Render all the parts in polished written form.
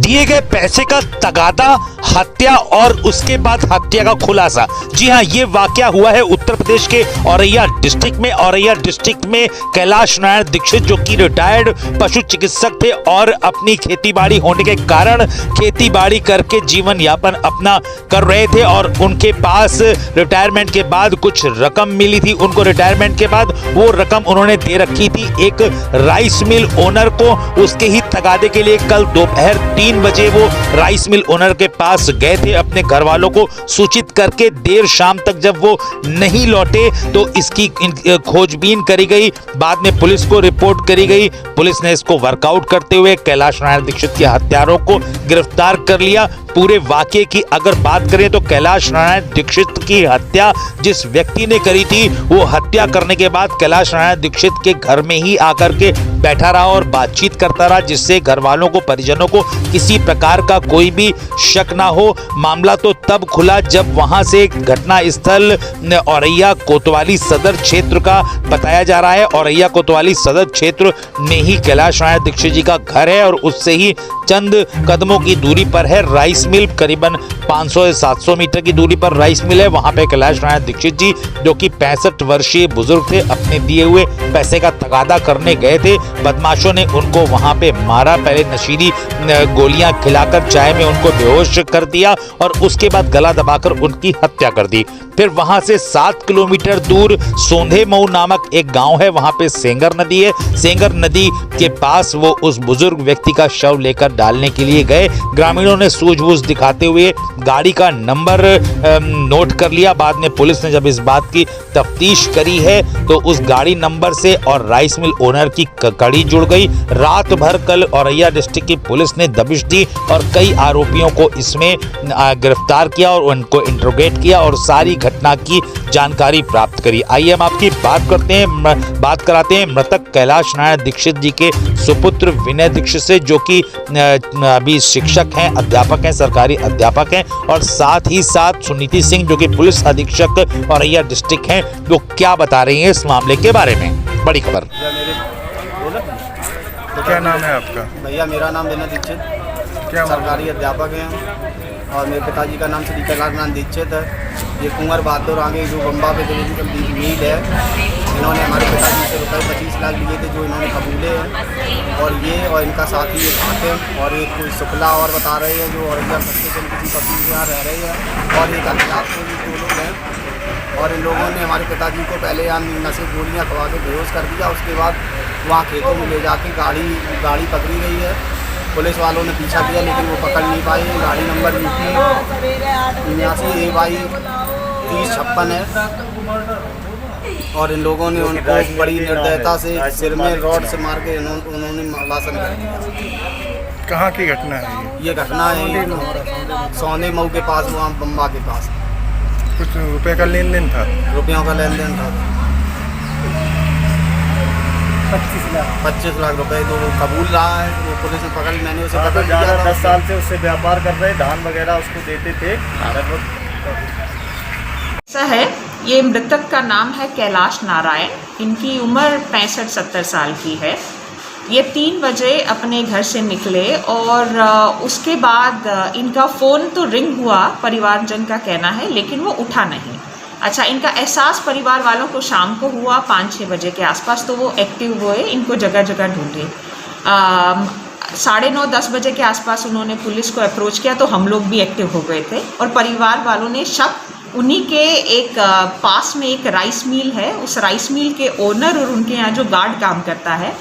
दिए गए पैसे का तगादा, हत्या और उसके बाद हत्या का खुलासा। जी हाँ, ये वाकया हुआ है उत्तर प्रदेश के औरैया डिस्ट्रिक्ट में। औरैया डिस्ट्रिक्ट में कैलाश नारायण दीक्षित जो कि रिटायर्ड पशु चिकित्सक थे और अपनी खेतीबाड़ी होने के कारण खेतीबाड़ी करके जीवन यापन अपना कर रहे थे और उनके पास रिटायरमेंट के बाद कुछ रकम मिली थी। उनको रिटायरमेंट के बाद वो रकम उन्होंने दे रखी थी एक राइस मिल ओनर को, उसके ही तगादे के लिए। कल दोपहर 3 बजे वो राइस मिल ओनर के पास गए थे अपने घर वालों को सूचित करके। देर शाम तक जब वो नहीं लौटे तो इसकी खोजबीन करी गई, बाद में पुलिस को रिपोर्ट करी गई। पुलिस ने इसको वर्कआउट करते हुए कैलाश नारायण दीक्षित के हत्यारों को गिरफ्तार कर लिया। पूरे वाकये की अगर बात करें तो कैलाश नारायण दीक्षित की हत्या जिस व्यक्ति ने करी थी वो हत्या करने के बाद कैलाश नारायण दीक्षित के घर में ही आकर के बैठा रहा और बातचीत करता रहा, जिससे घर वालों को, परिजनों को किसी प्रकार का कोई भी शक ना हो। मामला तो तब खुला जब वहां से घटना स्थल औरैया कोतवाली सदर क्षेत्र का बताया जा रहा है। औरैया कोतवाली सदर क्षेत्र में ही कैलाश नारायण दीक्षित जी का घर है और उससे ही चंद कदमों की दूरी पर है राइस मिल। करीबन 500 से 700 मीटर की दूरी पर राइस मिल है। वहां पे कैलाश नारायण दीक्षित जी जो कि 65 वर्षीय बुजुर्ग थे, अपने दिए हुए पैसे का तगादा करने गए थे। बदमाशों ने उनको वहां पे मारा, पहले नशीली गोलियां खिलाकर चाय में उनको बेहोश कर दिया और उसके बाद गला दबाकर उनकी हत्या कर दी। फिर वहां से 7 किलोमीटर दूर सोंधे मऊ नामक एक गांव है, वहां पे सेंगर नदी है। सेंगर नदी के पास वो उस बुजुर्ग व्यक्ति का शव लेकर डालने के लिए गए। ग्रामीणों ने सूझबूझ दिखाते हुए गाड़ी का नंबर नोट कर लिया। बाद में पुलिस ने जब इस बात की तफ्तीश करी है तो उस गाड़ी नंबर से और राइस मिल ओनर की कड़ी जुड़ गई। रात भर कल औरैया डिस्ट्रिक्ट की पुलिस ने दबिश दी और कई आरोपियों को इसमें गिरफ्तार किया और उनको इंट्रोगेट किया और सारी घटना की जानकारी प्राप्त करी। आइए हम आपकी बात कराते हैं मृतक कैलाश नारायण दीक्षित जी के सुपुत्र विनय दीक्षित से, जो कि अभी शिक्षक हैं, अध्यापक हैं, सरकारी अध्यापक हैं, और साथ ही साथ सुनीति सिंह जो कि पुलिस अधीक्षक औरैया डिस्ट्रिक्ट हैं, वो क्या बता रही हैं इस मामले के बारे में। बड़ी खबर। क्या नाम है आपका? भैया मेरा नाम विनय दीक्षित, क्या सरकारी अध्यापक हैं और मेरे पिताजी का नाम श्री कैलाश नारायण दीक्षित है। ये कुंवर बहादुर आगे जो बम्बा पे मील है, इन्होंने हमारे पिताजी से रुपये 25 लाख लिए थे जो इन्होंने कबूले हैं। और इनका साथी एक हाकिम और एक कोई शुक्ला और बता रहे हैं जो औरैया किसी पति के यहाँ रह रहे हैं और एक अज्ञात दो लोग हैं। और इन लोगों ने हमारे पिताजी को पहले यहाँ नशे गोलियाँ खवा के बेहोश कर दिया। उसके बाद वहाँ खेतों में ले जाके गाड़ी पकड़ी गई है। पुलिस वालों ने पीछा किया लेकिन वो पकड़ नहीं पाए। गाड़ी नंबर UP 79 AY 3056 है और इन लोगों ने उनको बड़ी निर्दयता से सिर में रॉड से मार के उन्होंने वासन कर दिया। कहाँ की घटना है ये घटना है सौंधे मऊ के पास, वहाँ बम्बा के पास। कुछ रुपए का लेन देन था? रुपयों का लेन देन था। 25 लाख रुपए तो वो कबूल रहा है। वो पुलिस ने पकड़, मैंने उसे पकड़ लिया। 10 साल से उससे व्यापार कर रहे, धान वगैरह उसको देते थे। ऐसा है, ये मृतक का नाम है कैलाश नारायण। इनकी उम्र 65-70 साल की है। ये 3 बजे अपने घर से निकले और उसके बाद इनका फ़ोन तो रिंग हुआ, परिवारजन का कहना है, लेकिन वो उठा नहीं। अच्छा, इनका एहसास परिवार वालों को शाम को हुआ 5-6 बजे के आसपास, तो वो एक्टिव हुए, इनको जगह जगह ढूंढे। 9:30-10 बजे के आसपास उन्होंने पुलिस को अप्रोच किया तो हम लोग भी एक्टिव हो गए थे और परिवार वालों ने शक उन्हीं के एक पास में एक राइस मिल है, उस राइस मिल के ओनर और उनके यहाँ जो गार्ड काम करता है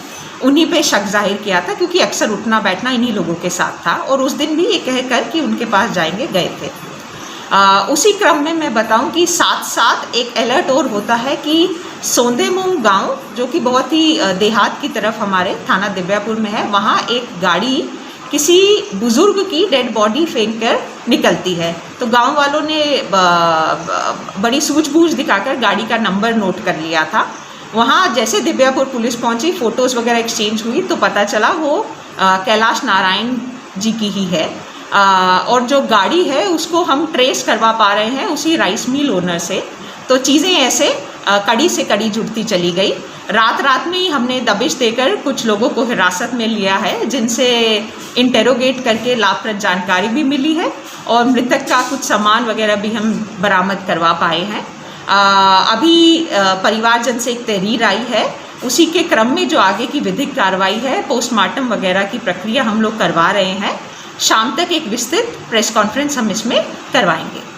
उन्हीं पे शक जाहिर किया था, क्योंकि अक्सर उठना बैठना इन्हीं लोगों के साथ था और उस दिन भी ये कहकर कि उनके पास जाएंगे गए थे। उसी क्रम में मैं बताऊं कि साथ एक अलर्ट और होता है कि सोंधे मऊ गांव जो कि बहुत ही देहात की तरफ हमारे थाना दिव्यापुर में है, वहाँ एक गाड़ी किसी बुजुर्ग की डेड बॉडी फेंक कर निकलती है। तो गांव वालों ने बड़ी सूझबूझ दिखाकर गाड़ी का नंबर नोट कर लिया था। वहाँ जैसे दिव्यापुर पुलिस पहुंची, फ़ोटोज़ वगैरह एक्सचेंज हुई तो पता चला वो कैलाश नारायण जी की ही है। और जो गाड़ी है उसको हम ट्रेस करवा पा रहे हैं उसी राइस मिल ओनर से। तो चीज़ें ऐसे कड़ी से कड़ी जुड़ती चली गई। रात में ही हमने दबिश देकर कुछ लोगों को हिरासत में लिया है, जिनसे इंटेरोगेट करके लाभप्रद जानकारी भी मिली है और मृतक का कुछ सामान वगैरह भी हम बरामद करवा पाए हैं। अभी परिवारजन से एक तहरीर आई है, उसी के क्रम में जो आगे की विधिक कार्रवाई है, पोस्टमार्टम वगैरह की प्रक्रिया हम लोग करवा रहे हैं। शाम तक एक विस्तृत प्रेस कॉन्फ्रेंस हम इसमें करवाएंगे।